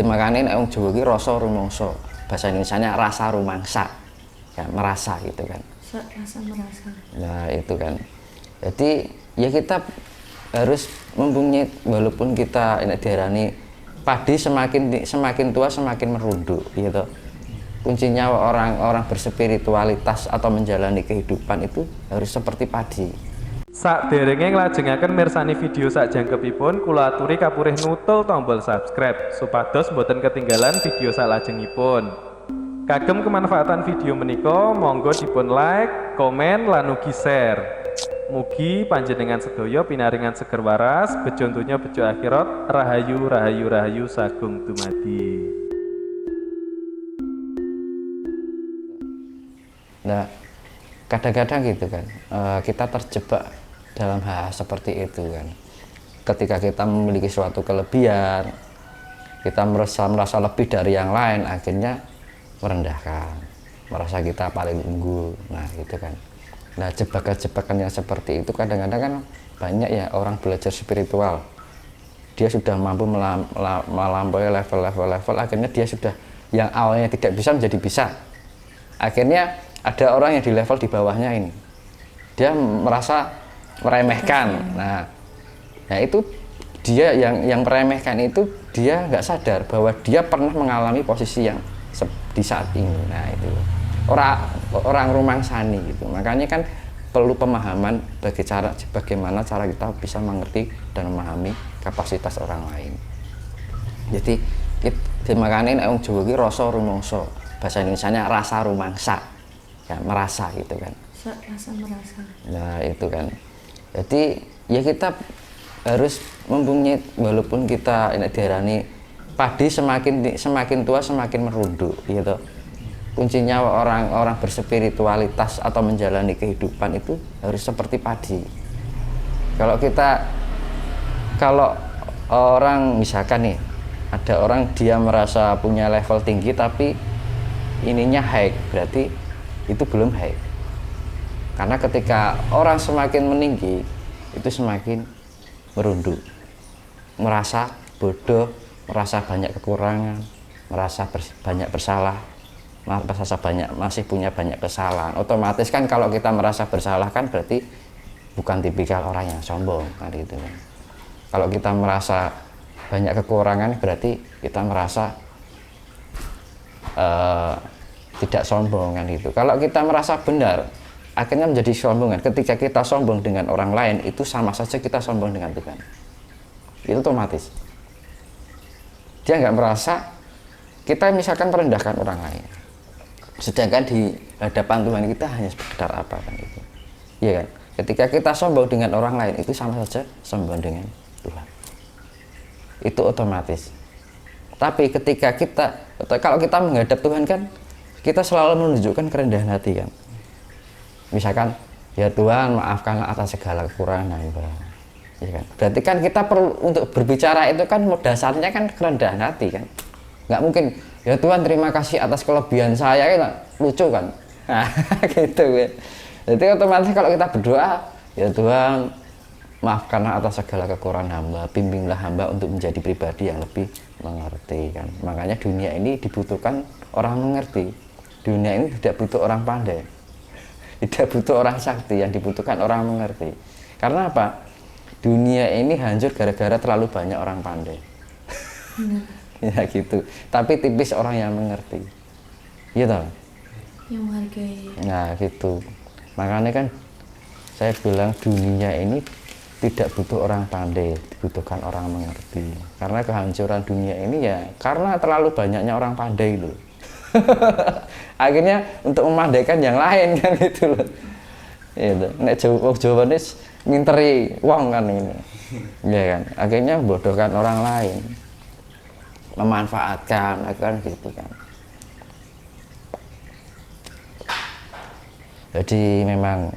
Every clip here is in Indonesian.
Makanya nek wong Jawa ki rasa rumangsa. Bahasa Indonesianya rasa rumangsa. Ya, merasa gitu kan. Rasa merasa. Nah, itu kan. Jadi ya kita harus mempunyai, walaupun kita ini diarani padi semakin tua semakin merunduk gitu. Kuncinya orang berspiritualitas atau menjalani kehidupan itu harus seperti padi. Sakderenge nglajengaken mirsani video sakjangkepipun, kula aturi kapurih nutul tombol subscribe supados boten ketinggalan video salajengipun. Kagem kemanfaatan video menika monggo dipun like, komen lan ugi share. Mugi panjenengan sedaya pinaringan seger waras, bejo donya bejo akhirat, rahayu rahayu rahayu sagung dumadi. Nah, kadang-kadang gitu kan, kita terjebak dalam hal seperti itu kan. Ketika kita memiliki suatu kelebihan, kita merasa lebih dari yang lain, akhirnya merendahkan, merasa kita paling unggul. Nah, gitu kan. Nah, jebakan-jebakan yang seperti itu kadang-kadang kan banyak ya orang belajar spiritual. Dia sudah mampu melampaui level, akhirnya dia sudah yang awalnya tidak bisa menjadi bisa. Akhirnya ada orang yang di level di bawahnya ini. Dia merasa meremehkan. Nah itu dia yang meremehkan itu dia nggak sadar bahwa dia pernah mengalami posisi yang di saat ini. Nah itu orang rumangsani gitu. Makanya kan perlu pemahaman bagaimana cara kita bisa mengerti dan memahami kapasitas orang lain. Jadi makanya wong Jawa ki rasa rumangsa. Bahasa Indonesianya rasa rumangsa. Ya, merasa gitu kan. Rasa merasa. Nah itu kan. Jadi ya kita harus mempunyai, walaupun kita ini diarani padi semakin tua semakin merunduk gitu. Kuncinya orang berspiritualitas atau menjalani kehidupan itu harus seperti padi. Kalau orang misalkan nih ada orang dia merasa punya level tinggi tapi ininya high, berarti itu belum high. Karena ketika orang semakin meninggi itu semakin merunduk, merasa bodoh, merasa banyak kekurangan, merasa banyak bersalah, masih punya banyak kesalahan. Otomatis kan kalau kita merasa bersalah kan berarti bukan tipikal orang yang sombong kan gitu. Kalau kita merasa banyak kekurangan berarti kita merasa tidak sombong kan gitu. Kalau kita merasa benar, akhirnya menjadi sombongan. Ketika kita sombong dengan orang lain, itu sama saja kita sombong dengan Tuhan. Itu otomatis. Dia nggak merasa, kita misalkan merendahkan orang lain. Sedangkan di hadapan Tuhan kita hanya sekedar apa kan itu. Iya kan? Ketika kita sombong dengan orang lain, itu sama saja sombong dengan Tuhan. Itu otomatis. Tapi kalau kita menghadap Tuhan kan, kita selalu menunjukkan kerendahan hati kan. Misalkan, ya Tuhan maafkanlah atas segala kekurangan hamba. Ya kan? Berarti kan kita perlu untuk berbicara itu kan dasarnya kan kerendahan hati kan. Nggak mungkin, ya Tuhan terima kasih atas kelebihan saya kan, lucu kan. Nah, gitu kan. Jadi otomatis kalau kita berdoa, ya Tuhan maafkanlah atas segala kekurangan hamba, bimbinglah hamba untuk menjadi pribadi yang lebih mengerti kan. Makanya dunia ini dibutuhkan orang mengerti. Dunia ini tidak butuh orang pandai, tidak butuh orang sakti, yang dibutuhkan orang mengerti. Karena apa? Dunia ini hancur gara-gara terlalu banyak orang pandai. Ya gitu. Tapi tipis orang yang mengerti. Gitu. Yang menghargai. Nah gitu. Makanya kan saya bilang dunia ini tidak butuh orang pandai, dibutuhkan orang mengerti. Karena kehancuran dunia ini ya karena terlalu banyaknya orang pandai itu. Akhirnya untuk memandaikan yang lain kan gitu loh. Itu. Nek Jawa ini nginteri wong kan ini. Ya kan. Akhirnya membodohkan orang lain. Memanfaatkan kan gitu kan. Jadi memang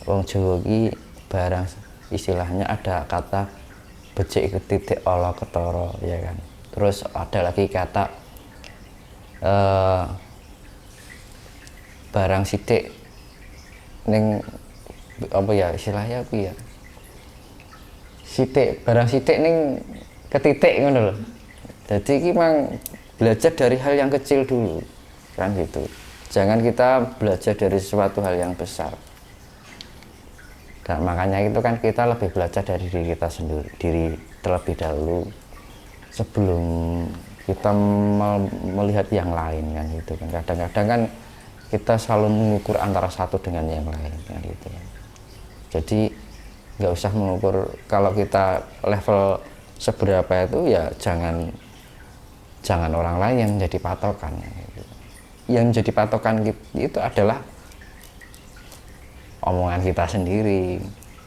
wong Jawa ki barang istilahnya ada kata becik ketitik ala ketara ya kan. Terus ada lagi kata barang sithik ning apa ya istilahnya apa ya? Barang sithik ning ke titik ngono lho. Jadi iki mang belajar dari hal yang kecil dulu kan gitu. Jangan kita belajar dari sesuatu hal yang besar. Dan makanya itu kan kita lebih belajar dari diri kita sendiri, diri terlebih dahulu sebelum kita melihat yang lain kan gitu kan. Kadang-kadang kan kita selalu mengukur antara satu dengan yang lain kan gitu kan. Jadi nggak usah mengukur kalau kita level seberapa itu ya jangan orang lain yang jadi patokan gitu. Yang jadi patokan itu adalah omongan kita sendiri,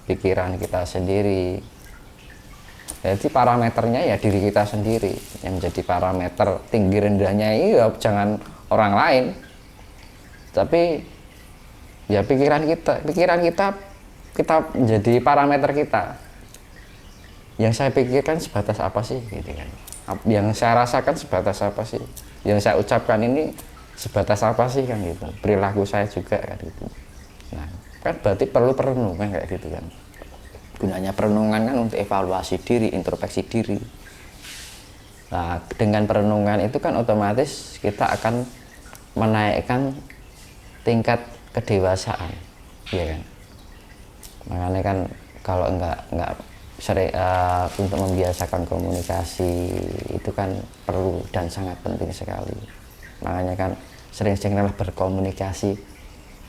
pikiran kita sendiri. Jadi parameternya ya diri kita sendiri yang jadi parameter. Tinggi rendahnya ya jangan orang lain, tapi ya pikiran kita menjadi parameter kita. Yang saya pikirkan sebatas apa sih gitu kan. Yang saya rasakan sebatas apa sih, yang saya ucapkan ini sebatas apa sih kan gitu. Perilaku saya juga kan gitu. Nah kan berarti perlu perenungan kayak gitu kan. Gunanya perenungan kan untuk evaluasi diri, introspeksi diri. Nah dengan perenungan itu kan otomatis kita akan menaikkan tingkat kedewasaan, ya kan. Makanya kan kalau enggak sering untuk membiasakan komunikasi itu kan perlu dan sangat penting sekali. Makanya kan sering-seringlah berkomunikasi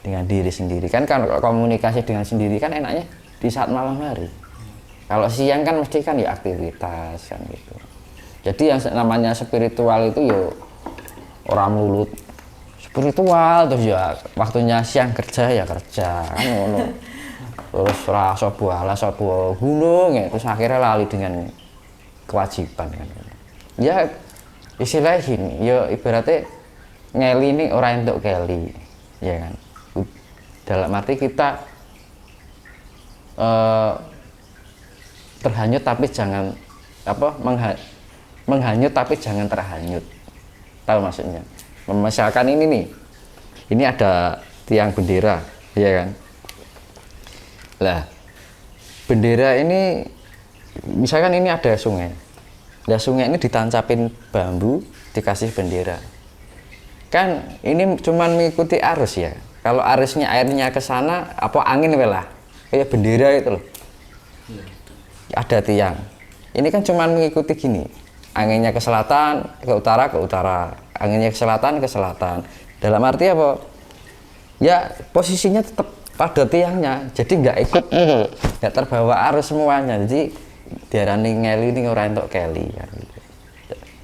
dengan diri sendiri kan. Kalau komunikasi dengan sendiri kan enaknya di saat malam hari. Kalau siang kan mesti kan ya aktivitas kan gitu. Jadi yang namanya spiritual itu ya orang mulut spiritual terus ya waktunya siang kerja ya kerja kan ngono. Terus rasa buala sapa gunung ya terus akhirnya lali dengan kewajiban kan. Ya istilahnya gini, ya ibaratnya ngeli ini orang entuk keli, ya kan. Dalam arti kita terhanyut tapi jangan menghanyut tapi jangan terhanyut. Tahu maksudnya? Misalkan ini nih, ini ada tiang bendera, ya kan? Lah, bendera ini, misalkan ini ada sungai. Nah, sungai ini ditancapin bambu, dikasih bendera. Kan ini cuman mengikuti arus ya. Kalau arusnya airnya ke sana, apa angin welah, kayak bendera itu loh. Ada tiang. Ini kan cuman mengikuti gini. Anginnya ke selatan, ke utara, ke utara. Anginnya ke selatan, ke selatan. Dalam arti apa? Ya posisinya tetap pada tiangnya. Jadi nggak ikut, nggak terbawa arus semuanya. Jadi diarani ngeli ini orang untuk keli. Kan.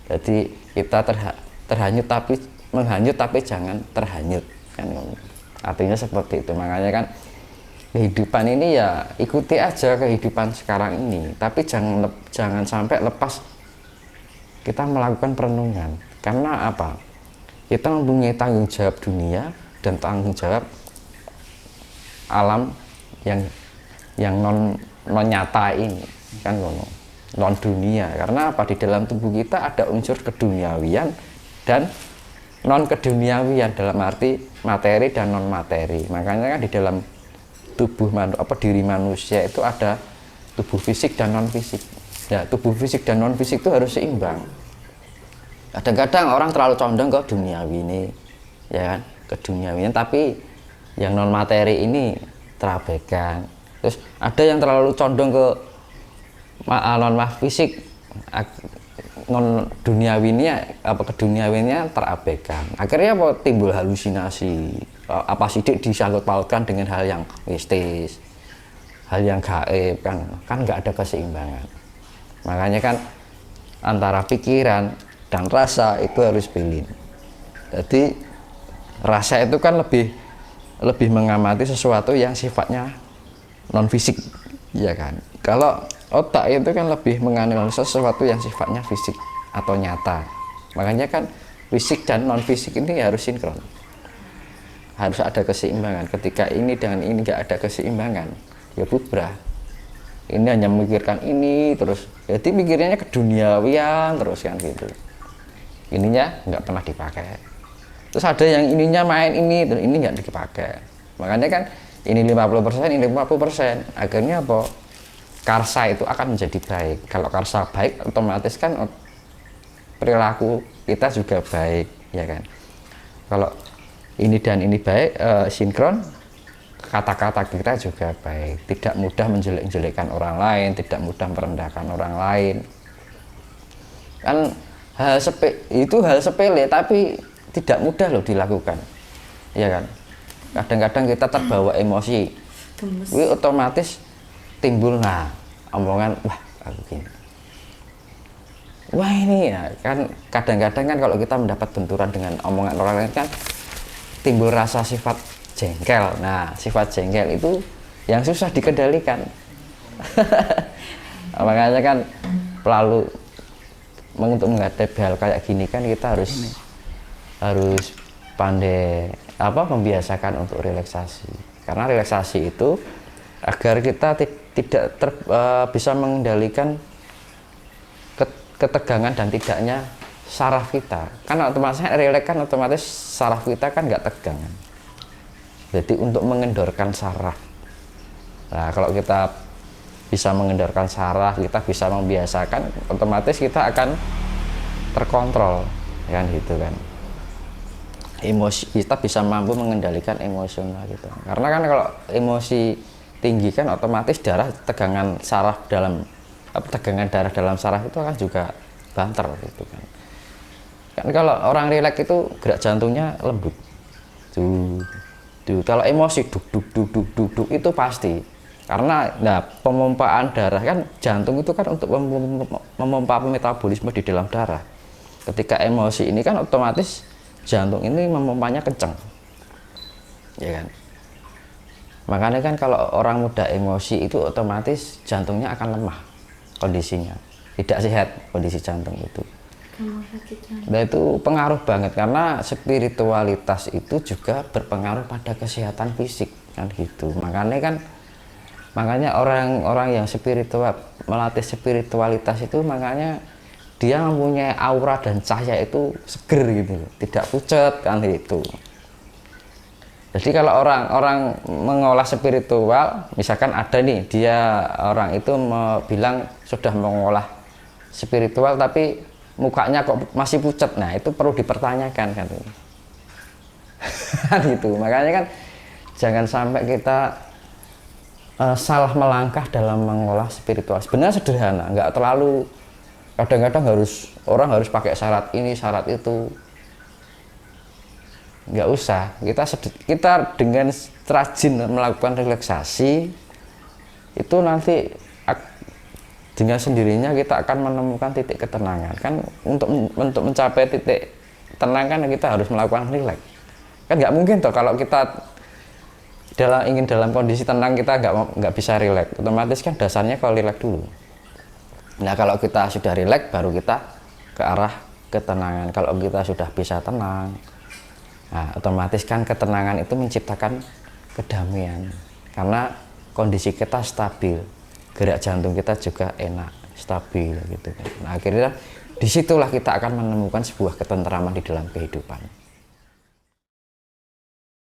Jadi kita terhanyut tapi menghanyut tapi jangan terhanyut. Kan. Artinya seperti itu. Makanya kan kehidupan ini ya ikuti aja kehidupan sekarang ini. Tapi jangan sampai lepas kita melakukan perenungan. Karena apa? Kita mempunyai tanggung jawab dunia dan tanggung jawab alam yang non nyata ini kan non dunia. Karena apa? Di dalam tubuh kita ada unsur keduniawian dan non keduniawian dalam arti materi dan non materi. Makanya kan di dalam tubuh diri manusia itu ada tubuh fisik dan non fisik. Ya, tubuh fisik dan non fisik itu harus seimbang. Kadang-kadang orang terlalu condong ke duniawi ini, ya kan, ke duniawian, tapi yang non materi ini terabaikan. Terus ada yang terlalu condong ke non fisik, non duniawinya keduniawinya terabaikan. Akhirnya apa? Timbul halusinasi. Apa sidik disangkut pautkan dengan hal yang mistis, hal yang gaib kan nggak ada keseimbangan. Makanya kan antara pikiran dan rasa itu harus pilih. Jadi rasa itu kan lebih mengamati sesuatu yang sifatnya non fisik, ya kan. Kalau otak itu kan lebih menganalisa sesuatu yang sifatnya fisik atau nyata. Makanya kan fisik dan non fisik ini harus sinkron. Harus ada keseimbangan. Ketika ini dengan ini nggak ada keseimbangan, ya bubrah. Ini hanya memikirkan ini terus. Jadi pikirnya keduniawian terus kan gitu. Ininya nggak pernah dipakai. Terus ada yang ininya main ini, terus ini nggak dipakai. Makanya kan ini 50%, ini 50%. Akhirnya apa? karsa itu akan menjadi baik. Kalau karsa baik, otomatis kan perilaku kita juga baik, ya kan. Kalau ini dan ini baik, sinkron, kata-kata kita juga baik. Tidak mudah menjelek-jelekkan orang lain, tidak mudah merendahkan orang lain. Kan hal sepele tapi tidak mudah loh dilakukan, ya kan. Kadang-kadang kita terbawa emosi, Gemes. otomatis timbul omongan, wah aku gini, wah ini ya kan. Kadang-kadang kan kalau kita mendapat benturan dengan omongan orang lain kan timbul rasa sifat jengkel. Nah, sifat jengkel itu yang susah dikendalikan. Makanya kan selalu untuk menghadapi hal kayak gini kan kita harus pandai membiasakan untuk relaksasi. Karena relaksasi itu agar kita tidak bisa mengendalikan ketegangan dan tidaknya saraf kita. Kan otomatis saraf kita kan nggak tegangan. Jadi untuk mengendorkan saraf. Nah, kalau kita bisa mengendorkan saraf, kita bisa membiasakan, otomatis kita akan terkontrol, kan gitu kan. Emosi kita bisa mampu mengendalikan emosional gitu. Karena kan kalau emosi tinggi kan otomatis tegangan darah dalam saraf itu kan juga banter gitu kan. Kan kalau orang rileks itu gerak jantungnya lembut. Kalau emosi duk itu pasti. Karena pemompaan darah kan, jantung itu kan untuk memompa metabolisme di dalam darah. Ketika emosi ini kan otomatis jantung ini memompanya kencang, ya kan. Makanya kan kalau orang muda emosi itu otomatis jantungnya akan lemah kondisinya, tidak sehat kondisi jantung itu. Nah itu pengaruh banget karena spiritualitas itu juga berpengaruh pada kesehatan fisik kan gitu. Makanya orang-orang yang melatih spiritualitas itu makanya dia mempunyai aura dan cahaya itu seger gitu, tidak pucat kan itu. Jadi kalau orang mengolah spiritual, misalkan ada nih dia orang itu bilang sudah mengolah spiritual tapi mukanya kok masih pucat, nah itu perlu dipertanyakan kan. Gitu. Makanya kan jangan sampai kita salah melangkah dalam mengolah spiritual. Sebenarnya sederhana, nggak terlalu. Kadang-kadang orang harus pakai syarat ini, syarat itu. Nggak usah. Kita dengan rajin melakukan relaksasi, itu nanti dengan sendirinya kita akan menemukan titik ketenangan. Kan untuk mencapai titik tenang kan kita harus melakukan rileks. Kan nggak mungkin toh kalau kita ingin dalam kondisi tenang kita nggak bisa rileks. Otomatis kan dasarnya kalau rileks dulu. Nah kalau kita sudah rileks baru kita ke arah ketenangan. Kalau kita sudah bisa tenang, nah otomatis kan ketenangan itu menciptakan kedamaian. Karena kondisi kita stabil, gerak jantung kita juga enak, stabil gitu. Nah akhirnya disitulah kita akan menemukan sebuah ketentraman di dalam kehidupan.